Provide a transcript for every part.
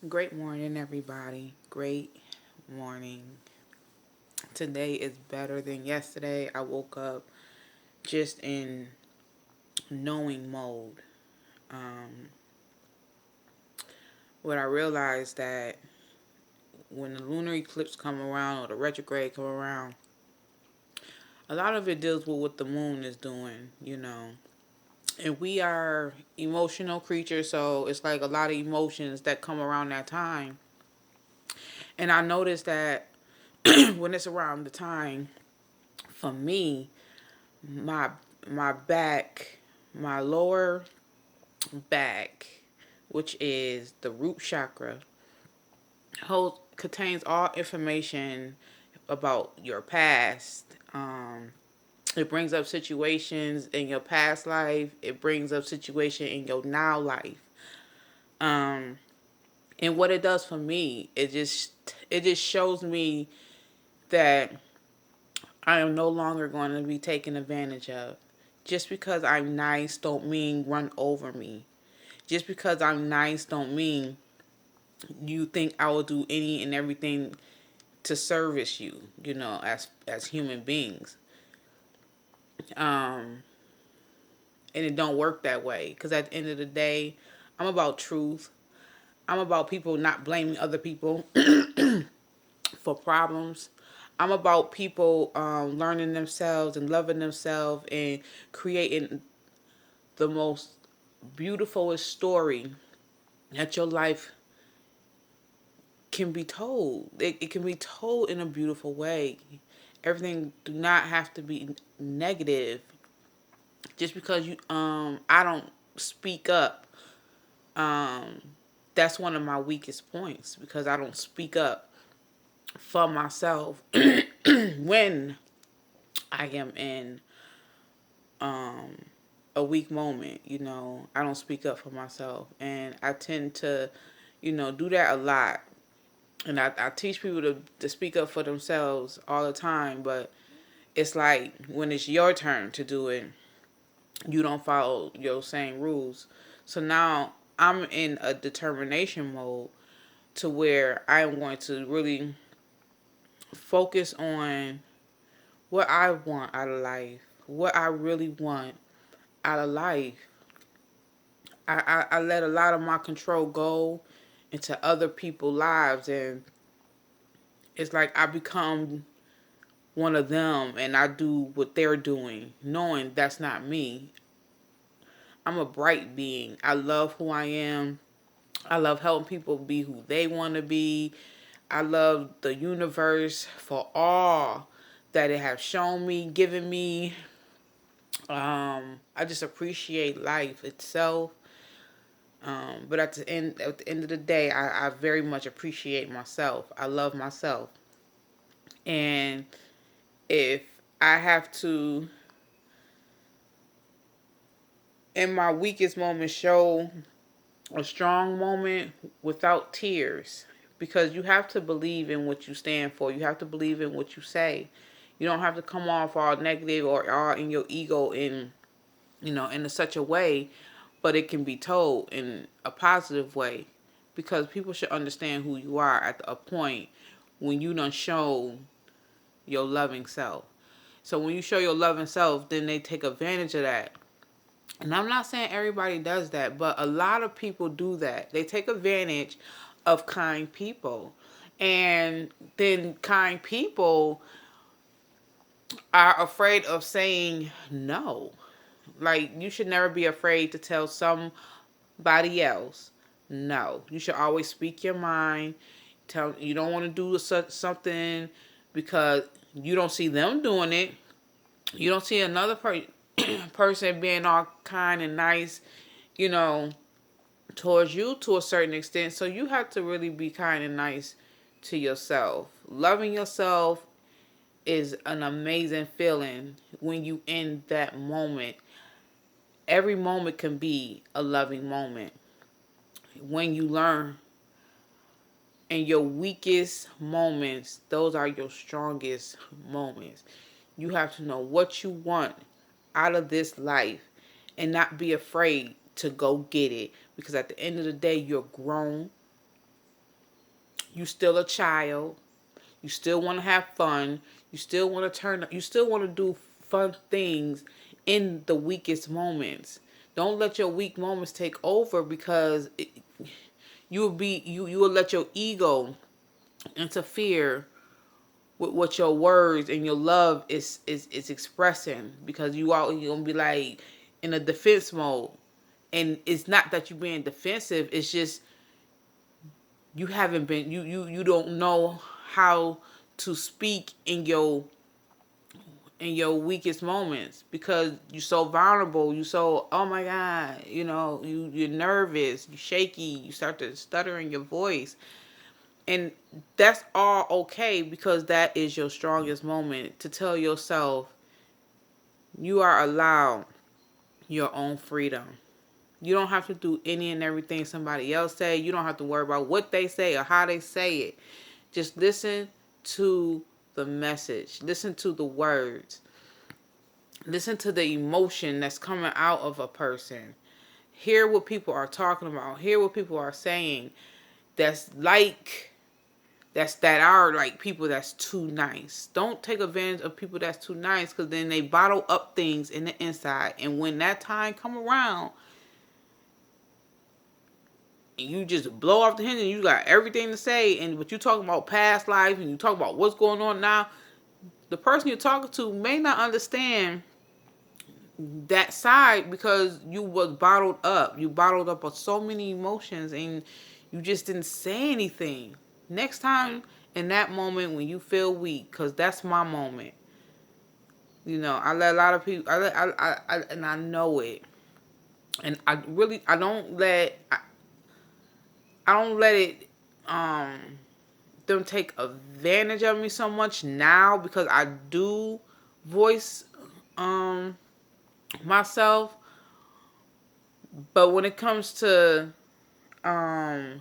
Great morning, everybody. Great morning. Today is better than yesterday. I woke up just in knowing mode. Um, what I realized that when the lunar eclipse come around or the retrograde come around, a lot of it deals with what the moon is doing. And we are emotional creatures, so it's like a lot of emotions that come around that time. And I noticed that when it's around the time, for me, my my back, my lower back, which is the root chakra, contains all information about your past. It brings up situations in your past life. It brings up situation in your now life. Um, and what it does for me, it just shows me that I am no longer going to be taken advantage of. Just because I'm nice don't mean run over me. Just because I'm nice don't mean you think I will do any and everything to service you, as human beings. Um and it don't work that way, cuz at the end of the day, I'm about truth. I'm about people not blaming other people for problems. I'm about people learning themselves and loving themselves and creating the most beautiful story that your life can be told. It can be told in a beautiful way. Everything do not have to be negative. Just because I don't speak up, um that's one of my weakest points, because I don't speak up for myself when I am in um a weak moment. I don't speak up for myself, and I tend to do that a lot. And I teach people to speak up for themselves all the time, but it's like when it's your turn to do it, you don't follow your same rules. So now I'm in a determination mode to where I am going to really focus on what I want out of life, what I really want out of life. I let a lot of my control go into other people's lives, and it's like I become one of them and I do what they're doing, knowing that's not me. I'm a bright being. I love who I am. I love helping people be who they want to be. I love the universe for all that it has shown me, given me. I just appreciate life itself. But at the end of the day, I very much appreciate myself. I love myself. And if I have to, in my weakest moment, show a strong moment without tears, because you have to believe in what you stand for. You have to believe in what you say. You don't have to come off all negative or all in your ego in such a way, but it can be told in a positive way, because people should understand who you are at a point when you don't show your loving self. So when you show your loving self, then they take advantage of that. And I'm not saying everybody does that, but a lot of people do that. They take advantage of kind people. And then kind people are afraid of saying no. Like, you should never be afraid to tell somebody else no. You should always speak your mind. Tell you don't want to do something because you don't see them doing it. You don't see another person being all kind and nice, you know, towards you to a certain extent. So you have to really be kind and nice to yourself. Loving yourself is an amazing feeling when you in that moment. Every moment can be a loving moment. When you learn in your weakest moments, those are your strongest moments. You have to know what you want out of this life and not be afraid to go get it, because at the end of the day, you're grown. You still a child. You still want to have fun. You still want to turn. You still want to do fun things in the weakest moments. Don't let your weak moments take over, because you will let your ego interfere with what your words and your love is expressing, because you're gonna be like in a defense mode. And it's not that you're being defensive, it's just you haven't been you don't know how to speak in your weakest moments, because you're so vulnerable. You so, oh my god, you're nervous, you shaky, you start to stutter in your voice. And that's all okay, because that is your strongest moment to tell yourself you are allowed your own freedom. You don't have to do any and everything somebody else say. You don't have to worry about what they say or how they say it. Just listen to the message. Listen to the words. Listen to the emotion that's coming out of a person. Hear what people are talking about. Hear what people are saying. That are like people that's too nice. Don't take advantage of people that's too nice, because then they bottle up things in the inside. And when that time come around, and you just blow off the hinge and you got everything to say, but you talking about past life and you talk about what's going on now, the person you're talking to may not understand that side, because you was bottled up. You bottled up with so many emotions and you just didn't say anything. Next time, in that moment when you feel weak, because that's my moment. I let a lot of people, and I know it. And I don't let it, them take advantage of me so much now, because I do voice, myself. But when it comes to, um,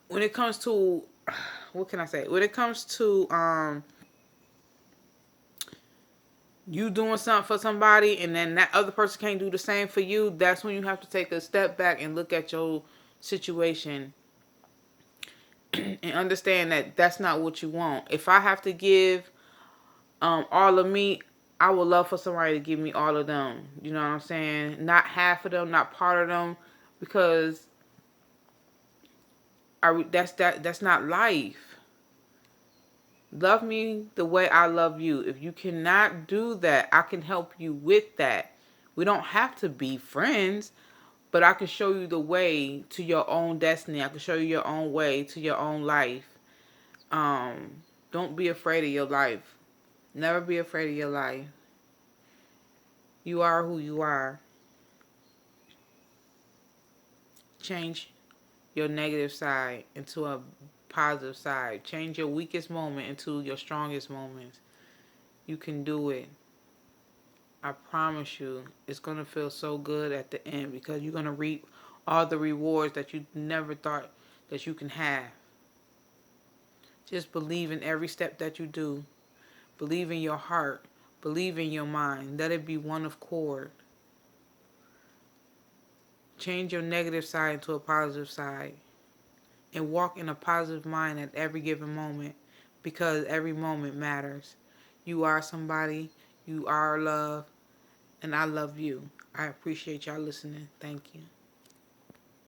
when it comes to, what can I say? When it comes to, you doing something for somebody and then that other person can't do the same for you, that's when you have to take a step back and look at your situation and understand that that's not what you want. If I have to give, all of me, I would love for somebody to give me all of them. You know what I'm saying? Not half of them, not part of them, because that's not life. Love me the way I love you. If you cannot do that, I can help you with that. We don't have to be friends, but I can show you the way to your own destiny. I can show you your own way to your own life. Don't be afraid of your life. Never be afraid of your life. You are who you are. Change your negative side into a positive side. Change your weakest moment into your strongest moments. You can do it. I promise you, it's going to feel so good at the end, because you're going to reap all the rewards that you never thought that you can have. Just believe in every step that you do. Believe in your heart. Believe in your mind. Let it be one accord. Change your negative side into a positive side. And walk in a positive mind at every given moment, because every moment matters. You are somebody. You are love. And I love you. I appreciate y'all listening. Thank you.